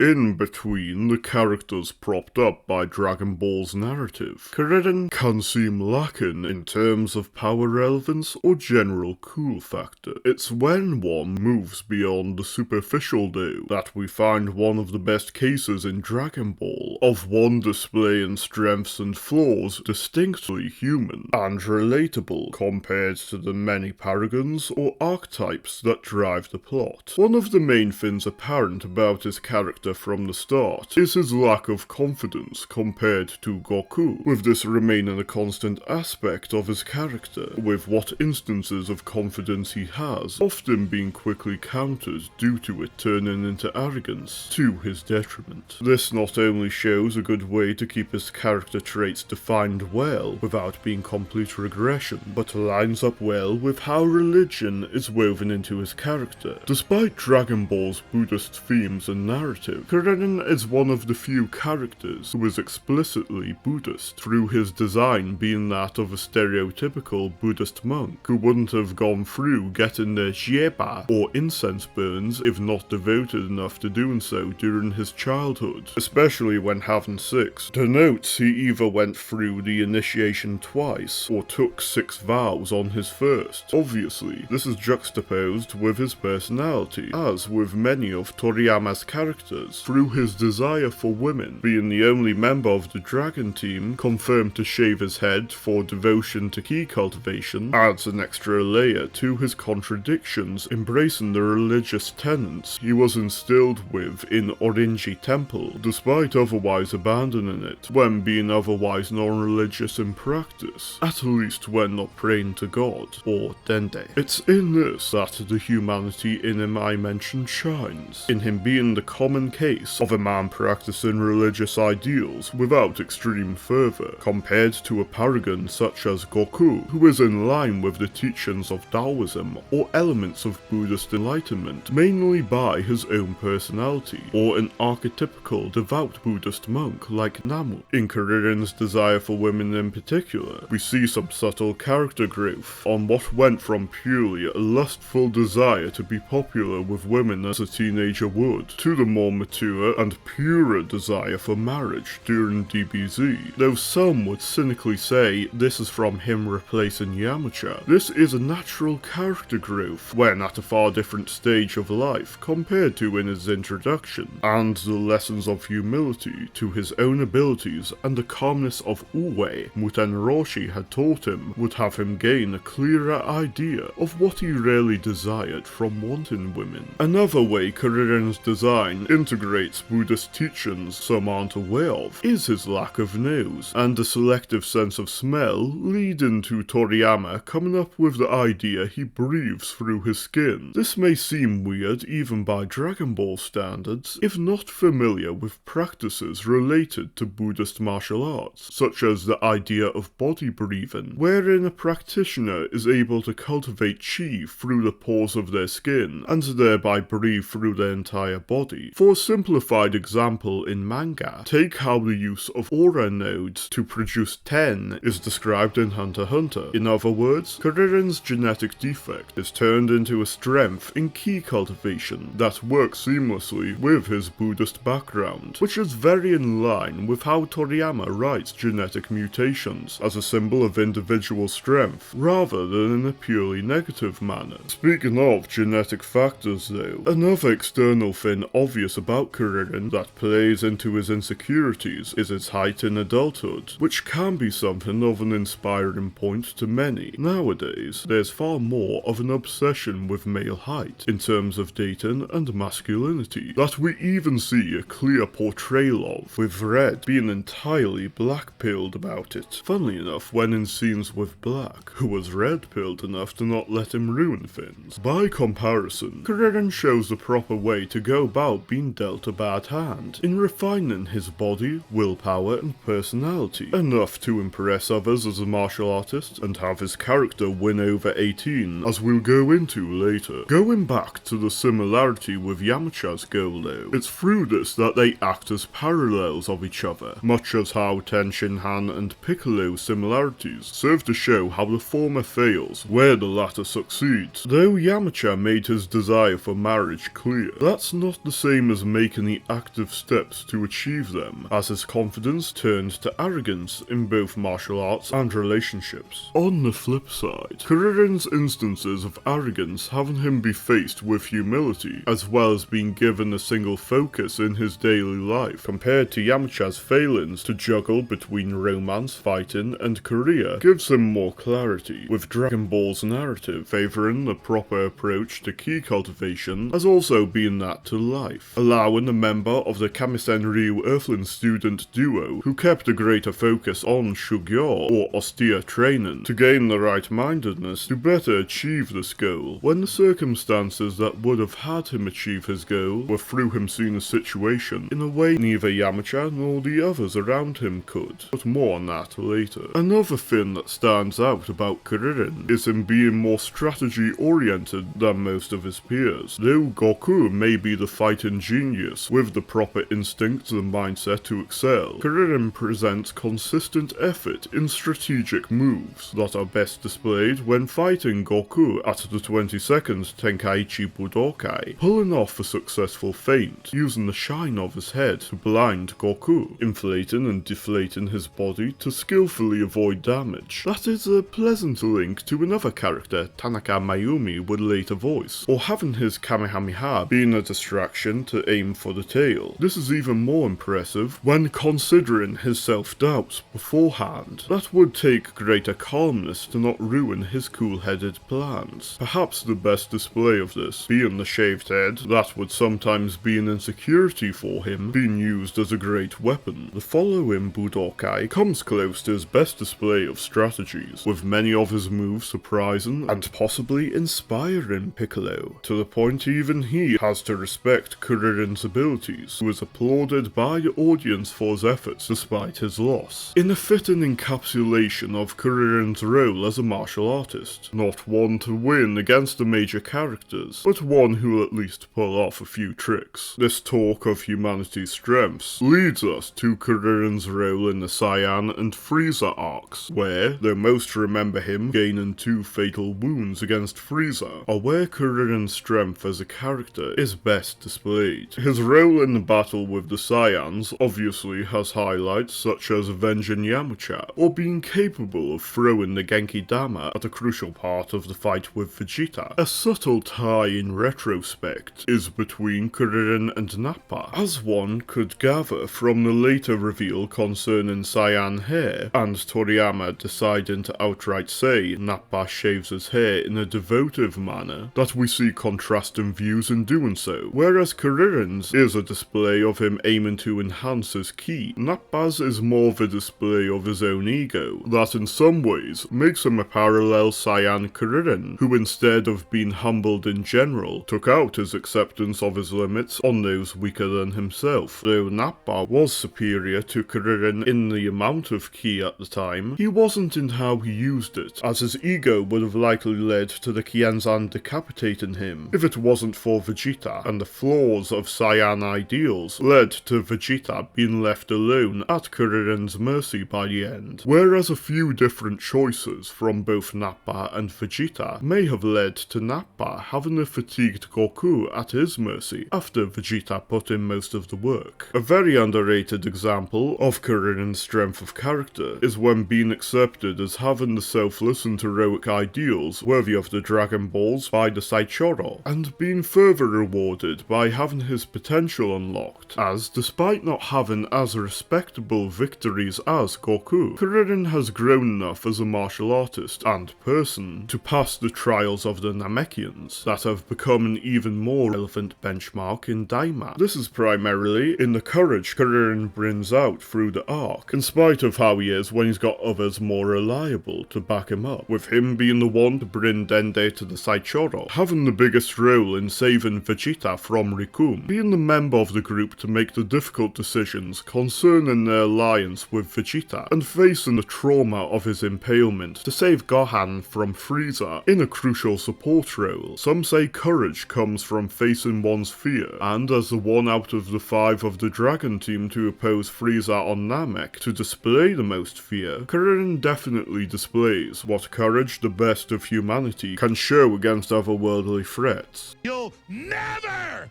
in between the characters propped up by Dragon Ball's narrative. Kuririn can seem lacking in terms of power relevance or general cool factor. It's when one moves beyond the superficial though that we find one of the best cases in Dragon Ball of one displaying strengths and flaws distinctly human and relatable compared to the many paragons or archetypes that drive the plot. One of the main things apparent about his character from the start is his lack of confidence compared to Goku, with this remaining a constant aspect of his character, with what instances of confidence he has often being quickly countered due to it turning into arrogance, to his detriment. This not only shows a good way to keep his character traits defined well without being complete regression, but lines up well with how religion is woven into his character. Despite Dragon Ball's Buddhist themes and narrative, Krillin is one of the few characters who is explicitly Buddhist, through his design being that of a stereotypical Buddhist monk who wouldn't have gone through getting their jieba or incense burns if not devoted enough to doing so during his childhood, especially when having sex. Denotes he either went through the initiation twice or took 6 vows on his first. Obviously, this is juxtaposed with his personality, as with many of Toriyama's characters, through his desire for women, being the only member of the Dragon team confirmed to shave his head for devotion to ki cultivation, adds an extra layer to his contradictions, embracing the religious tenets he was instilled with in Orinji Temple, despite otherwise abandoning it when being otherwise non-religious in practice, at least when not praying to God, or Dende. It's in this that the humanity in him I mentioned shines, in him being the common case of a man practicing religious ideals without extreme fervor, compared to a paragon such as Goku, who is in line with the teachings of Taoism or elements of Buddhist enlightenment, mainly by his own personality, or an archetypical devout Buddhist monk like Namek. In Kuririn's desire for women in particular, we see some subtle character growth on what went from purely a lustful desire to be popular with women as a teenager would, to the more mature and purer desire for marriage during DBZ. Though some would cynically say this is from him replacing Yamcha, this is a natural character growth when at a far different stage of life compared to in his introduction, and the lessons of humility to his own abilities and the calmness of Uwe Muten Roshi had taught him would have him gain a clearer idea of what he really desired from wanting women. Another way Kuririn's design integrates Buddhist teachings some aren't aware of is his lack of nose, and a selective sense of smell leading to Toriyama coming up with the idea he breathes through his skin. This may seem weird even by Dragon Ball standards, if not familiar with practices related to Buddhist martial arts, such as the idea of body breathing, wherein a practitioner is able to cultivate chi through the pores of their skin, and thereby breathe through their entire body. For a simplified example in manga, take how the use of aura nodes to produce ten is described in Hunter x Hunter. In other words, Kuririn's genetic defect is turned into a strength in ki cultivation that works seamlessly with his Buddhist background, which is very in line with how Toriyama writes genetic mutations as a symbol of individual strength, rather than in a purely negative manner. Speaking of genetic factors though, another external thing obvious about Kuririn that plays into his insecurities is his height in adulthood, which can be something of an inspiring point to many. Nowadays, there's far more of an obsession with male height, in terms of dating and masculinity, that we even see a clear portrayal of, with Red being entirely black-pilled about it. Funnily enough, when in scenes with Black, who was red-pilled enough to not let him ruin things. By comparison, Kuririn shows the proper way to go about being dealt a bad hand, in refining his body, willpower and personality, enough to impress others as a martial artist, and have his character win over 18, as we'll go into later. Going back to the similarity with Yamcha's goal though, it's through this that they act as paragons parallels of each other, much as how Tenshinhan and Piccolo's similarities serve to show how the former fails, where the latter succeeds. Though Yamcha made his desire for marriage clear, that's not the same as making the active steps to achieve them, as his confidence turned to arrogance in both martial arts and relationships. On the flip side, Kuririn's instances of arrogance having him be faced with humility, as well as being given a single focus in his daily life, compared to Yamcha's failings to juggle between romance, fighting, and career, gives him more clarity, with Dragon Ball's narrative favouring the proper approach to ki cultivation as also being that to life, allowing a member of the Kamisenryu Earthling student duo who kept a greater focus on Shugyo, or austere training, to gain the right-mindedness to better achieve this goal, when the circumstances that would have had him achieve his goal were through him seeing a situation in a way neither Yamcha nor the others around him could, but more on that later. Another thing that stands out about Kuririn is him being more strategy-oriented than most of his peers. Though Goku may be the fighting genius with the proper instincts and mindset to excel, Kuririn presents consistent effort in strategic moves that are best displayed when fighting Goku at the 22nd Tenkaichi Budokai, pulling off a successful feint, using the shine of his head to blind Goku, inflating and deflating his body to skillfully avoid damage. That is a pleasant link to another character Tanaka Mayumi would later voice, or having his Kamehameha being a distraction to aim for the tail. This is even more impressive when considering his self-doubts beforehand. That would take greater calmness to not ruin his cool-headed plans. Perhaps the best display of this being the shaved head that would sometimes be an insecurity for him being used as a great weapon. The following Budokai comes close to his best display of strategies, with many of his moves surprising and possibly inspiring Piccolo, to the point even he has to respect Kuririn's abilities, who is applauded by the audience for his efforts despite his loss. In a fitting encapsulation of Kuririn's role as a martial artist, not one to win against the major characters, but one who will at least pull off a few tricks. This talk of humanity's strengths leads us to Kuririn's role in the Saiyan and Frieza arcs, where, though most remember him gaining 2 fatal wounds against Frieza, are where Kuririn's strength as a character is best displayed. His role in the battle with the Saiyans obviously has highlights such as avenging Yamcha, or being capable of throwing the Genki Dama at a crucial part of the fight with Vegeta. A subtle tie in retrospect is between Kuririn and Nappa, as one could gather from the later reveal concerning Saiyan hair, and Toriyama deciding to outright say Nappa shaves his hair in a devotive manner, that we see contrasting views in doing so. Whereas Kuririn's is a display of him aiming to enhance his ki, Nappa's is more of a display of his own ego, that in some ways makes him a parallel Saiyan Kuririn, who instead of being humbled in general, took out his acceptance of his limits on those weaker than himself. Though Nappa was superior to Kuririn in the amount of ki at the time, he wasn't in how he used it, as his ego would have likely led to the Kienzan decapitating him if it wasn't for Vegeta, and the flaws of Saiyan ideals led to Vegeta being left alone at Kuririn's mercy by the end. Whereas a few different choices from both Nappa and Vegeta may have led to Nappa having a fatigued Goku at his mercy after Vegeta put in most of the work. A very underrated example of Kuririn's strength of character is when being accepted as having the selfless and heroic ideals worthy of the Dragon Balls by the Saichoro, and being further rewarded by having his potential unlocked, as despite not having as respectable victories as Goku, Kuririn has grown enough as a martial artist and person to pass the trials of the Namekians that have become an even more relevant benchmark in Daima. This is primarily in the courage Kuririn brings out through the arc, in spite of how he is when he's got others more reliable to back him up, with him being the one to bring Dende to the Saichoro, having the biggest role in saving Vegeta from Rikum, being the member of the group to make the difficult decisions concerning their alliance with Vegeta, and facing the trauma of his impalement to save Gohan from Frieza in a crucial support role. Some say courage comes from facing one's fear, and as the one out of the 5 of the Dragon dragon team to oppose Frieza on Namek to display the most fear, Kuririn definitely displays what courage the best of humanity can show against otherworldly threats. You'll never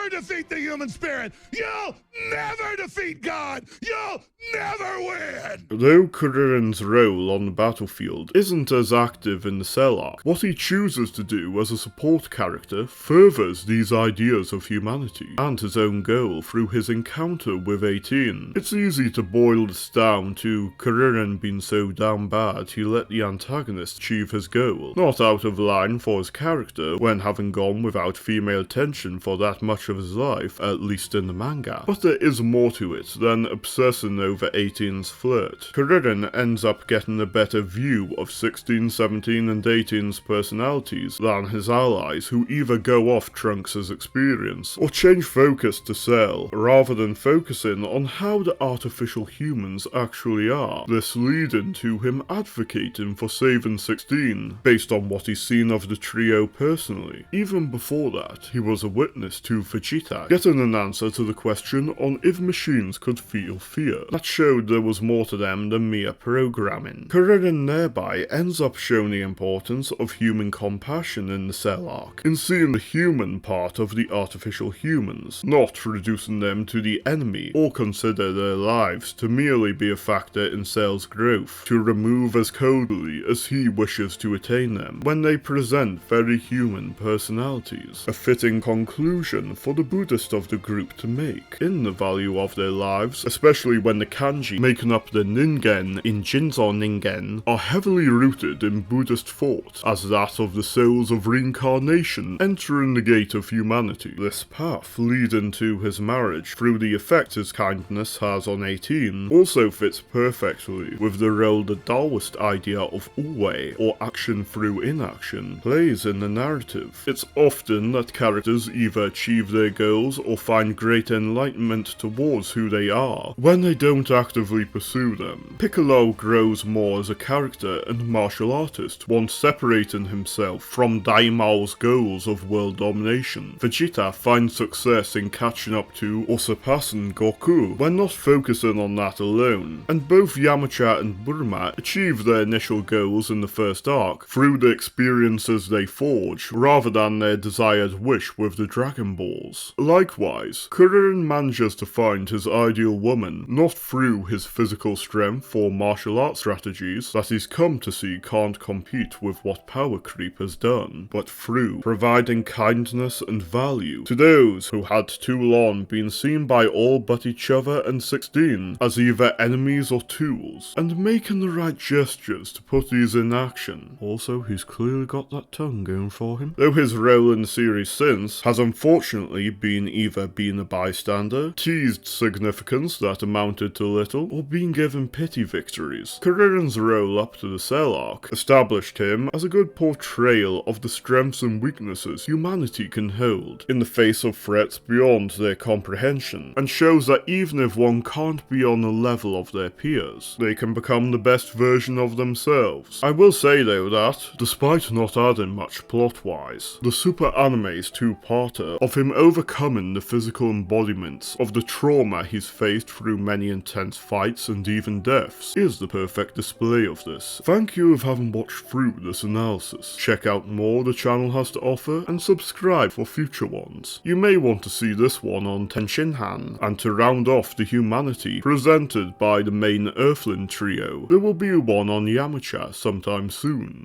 defeat the human spirit! You'll never defeat God! You'll never win! Though Kuririn's role on the battlefield isn't as active in the Cell arc, what he chooses to do as a support character furthers these ideas of humanity and his own goal through his encounter with 18. It's easy to boil this down to Kuririn being so damn bad he let the antagonist achieve his goal, not out of line for his character when having gone without female attention for that much of his life, at least in the manga. But there is more to it than obsessing over 18's flirt. Kuririn ends up getting a better view of 16, 17 and 18's personalities than his allies, who either go off Trunks' experience or change focus to Cell, rather than focusing on how the artificial humans actually are, this leading to him advocating for saving 16, based on what he's seen of the trio personally. Even before that, he was a witness to Vegeta getting an answer to the question on if machines could feel fear. That showed there was more to them than mere programming. Kuririn thereby ends up showing the importance of human compassion in the Cell arc, in seeing the human part of the artificial humans, not reducing them to the enemy, or consider their lives to merely be a factor in Cell's growth, to remove as coldly as he wishes to attain them, when they present very human personalities. A fitting conclusion for the Buddhist of the group to make, in the value of their lives, especially when the kanji making up the ningen in Jinzo Ningen are heavily rooted in Buddhist thought, as that of the souls of reincarnation entering the gate of humanity. This path leading to his marriage, through the effect his kindness has on 18, also fits perfectly with the role the Taoist idea of Wu-wei, or action through inaction, plays in the narrative. It's often that characters either achieve their goals or find great enlightenment towards who they are when they don't actively pursue them. Piccolo grows more as a character and martial artist, once separating himself from Daimao's goals of world domination. Vegeta finds success in catching up to or surpassing Goku when not focusing on that alone, and both Yamcha and Bulma achieve their initial goals in the first arc through the experiences they forge, rather than their desired wish with the Dragon Balls. Likewise, Kuririn manages to find his ideal woman, not through his physical strength or martial arts strategies that he's come to see can't compete with what power creep has done, but through providing kindness and value to those who had too long been seen by all but each other and 16 as either enemies or tools, and making the right gestures to put these in action. Also, he's clearly got that tongue going for him. Though his role in the series since has unfortunately been either being a bystander, teased significance that amounted to little, or being given pity victories, Kuririn's role up to the Cell arc established him as a good portrayal of the strengths and weaknesses humanity can hold in the face of threats beyond their comprehension, and shows that even if one can't be on the level of their peers, they can become the best version of themselves. I will say though that, despite not adding much plot-wise, the Super Anime's two-parter of him overcoming the physical embodiments of the trauma he's faced through many intense fights and even deaths is the perfect display of this. Thank you if having watched through this analysis. Check out more the channel has to offer and subscribe for future ones. You may want to see this one on Tenshinhan, and to round off the humanity presented by the main Earthling trio, there will be one on Yamcha sometime soon.